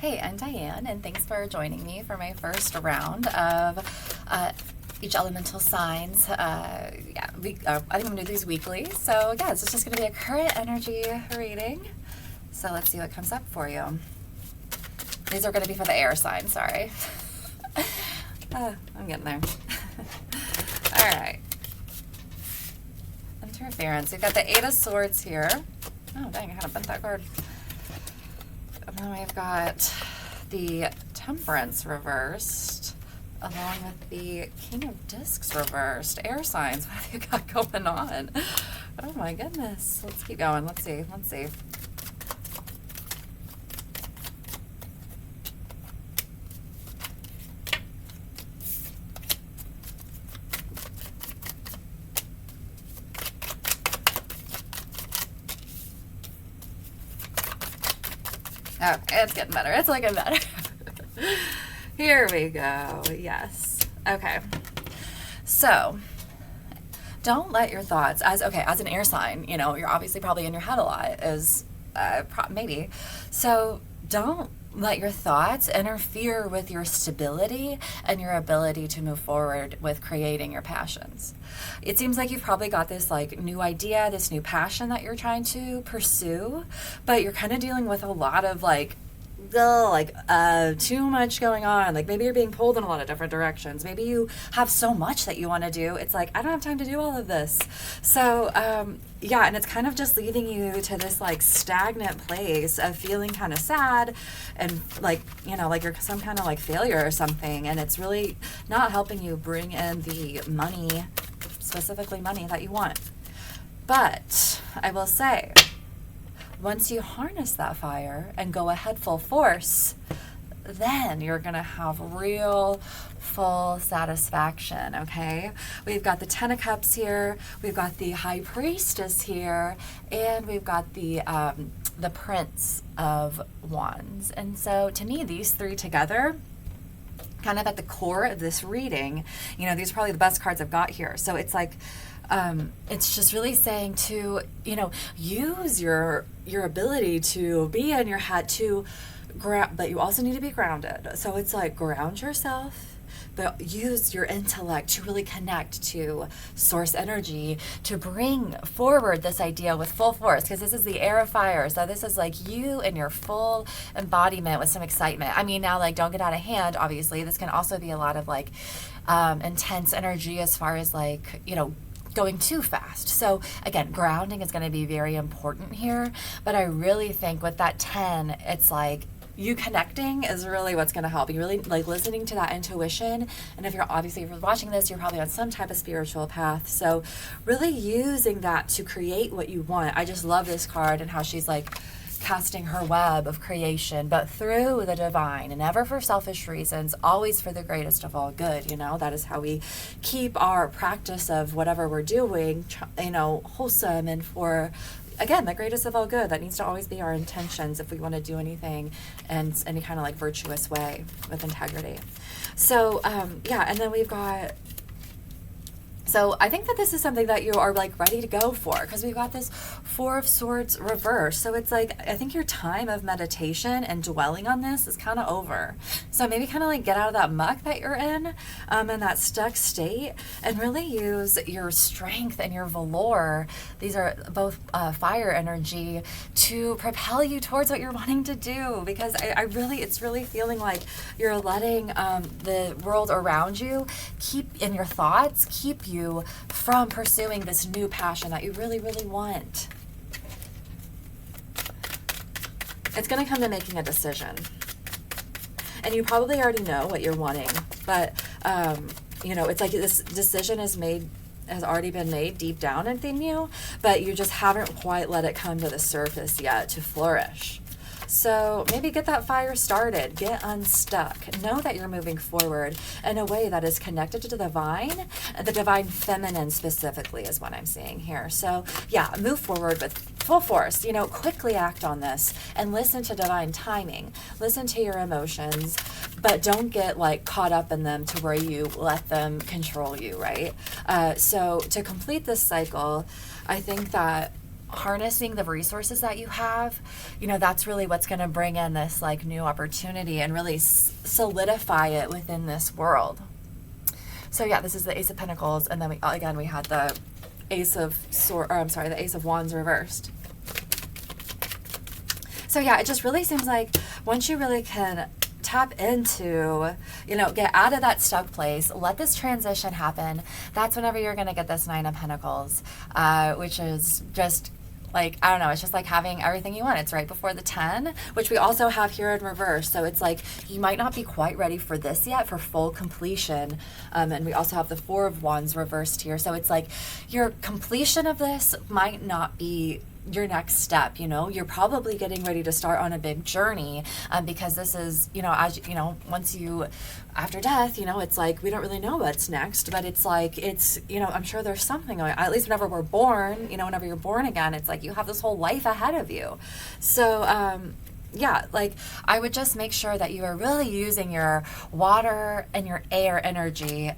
Hey, I'm Diane, and thanks for joining me for my first round of each elemental signs. I think I'm going to do these weekly. So, yeah, it's just going to be a current energy reading. So, let's see what comes up for you. These are going to be for the air sign, sorry. I'm getting there. All right. Interference. We've got the Eight of Swords here. Oh, dang, I had to bent that card. And then we've got the Temperance reversed, along with the King of Discs reversed. Air signs, what have you got going on? Oh my goodness. Let's keep going. Let's see. Oh, it's getting better. It's looking better. Here we go. Yes. Okay. So, don't let your thoughts, as an air sign, you're obviously probably in your head a lot, maybe. So, don't let your thoughts interfere with your stability and your ability to move forward with creating your passions. It seems like you've probably got this new idea, this new passion that you're trying to pursue, but you're kind of dealing with a lot of too much going on. Maybe you're being pulled in a lot of different directions. Maybe you have so much that you want to do. It's I don't have time to do all of this. So, and it's kind of just leading you to this stagnant place of feeling kind of sad and like you're some kind of failure or something. And it's really not helping you bring in the money, specifically money that you want. But I will say, once you harness that fire and go ahead full force, then you're going to have real full satisfaction, okay? We've got the Ten of Cups here, we've got the High Priestess here, and we've got the Prince of Wands. And so to me, these three together, kind of at the core of this reading, these are probably the best cards I've got here. So it's it's just really saying to, use your ability to be in your head to ground, but you also need to be grounded. So it's ground yourself, but use your intellect to really connect to source energy to bring forward this idea with full force, because this is the air of fire. So this is you in your full embodiment with some excitement. I mean, now don't get out of hand, obviously. This can also be a lot of intense energy as far as going too fast. So again, grounding is going to be very important here, but I really think with that 10, it's you connecting is really what's going to help you, really listening to that intuition. And if you're watching this, you're probably on some type of spiritual path. So really using that to create what you want. I just love this card and how she's casting her web of creation, but through the divine, and never for selfish reasons, always for the greatest of all good. That is how we keep our practice of whatever we're doing, wholesome and for, again, the greatest of all good. That needs to always be our intentions if we want to do anything in any kind of virtuous way with integrity. So, and then we've got, so I think that this is something that you are ready to go for, because we've got this Four of Swords reverse. So it's I think your time of meditation and dwelling on this is kind of over. So maybe kind of get out of that muck that you're in that stuck state, and really use your strength and your velour. These are both fire energy to propel you towards what you're wanting to do, because it's really feeling you're letting the world around you in your thoughts keep you from pursuing this new passion that you really, really want. It's going to come to making a decision. And you probably already know what you're wanting, but, it's this decision has already been made deep down within you, but you just haven't quite let it come to the surface yet to flourish. So maybe get that fire started, get unstuck, know that you're moving forward in a way that is connected to the divine feminine specifically is what I'm seeing here. So move forward with full force, quickly act on this and listen to divine timing, listen to your emotions, but don't get caught up in them to where you let them control you, right? So to complete this cycle, I think that harnessing the resources that you have, you know, that's really what's going to bring in this like new opportunity and really solidify it within this world. So yeah, this is the Ace of Pentacles, and then we had the Ace of the Ace of Wands reversed. So yeah, it just really seems like once you really can tap into, you know, get out of that stuck place, let this transition happen, that's whenever you're going to get this Nine of Pentacles, which is just like, I don't know, it's just like having everything you want. It's right before the 10, which we also have here in reverse. So it's like you might not be quite ready for this yet, for full completion. And we also have the Four of Wands reversed here. So it's like your completion of this might not be your next step. You know, you're probably getting ready to start on a big journey, because this is, you know, as you know, once you, after death, you know, it's like we don't really know what's next, but it's like, it's, you know, I'm sure there's something going on. At least whenever we're born, you know, whenever you're born again, it's like you have this whole life ahead of you. So yeah, like I would just make sure that you are really using your water and your air energy,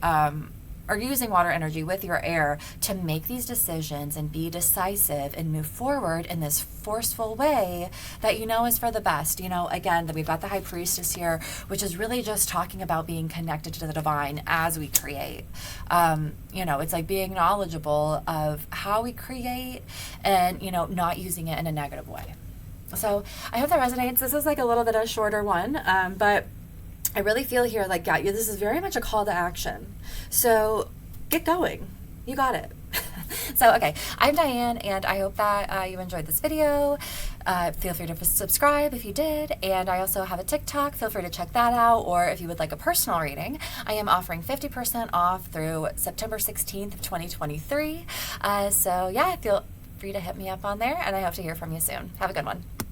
or using water energy with your air to make these decisions and be decisive and move forward in this forceful way that you know is for the best. You know, again, we've got the High Priestess here, which is really just talking about being connected to the divine as we create. You know, it's like being knowledgeable of how we create and, you know, not using it in a negative way. So I hope that resonates. This is like a little bit of a shorter one, but I really feel here like, yeah, this is very much a call to action. So get going. You got it. So, okay, I'm Diane, and I hope that you enjoyed this video. Feel free to subscribe if you did, and I also have a TikTok. Feel free to check that out, or if you would like a personal reading, I am offering 50% off through September 16th of 2023. So, yeah, feel free to hit me up on there, and I hope to hear from you soon. Have a good one.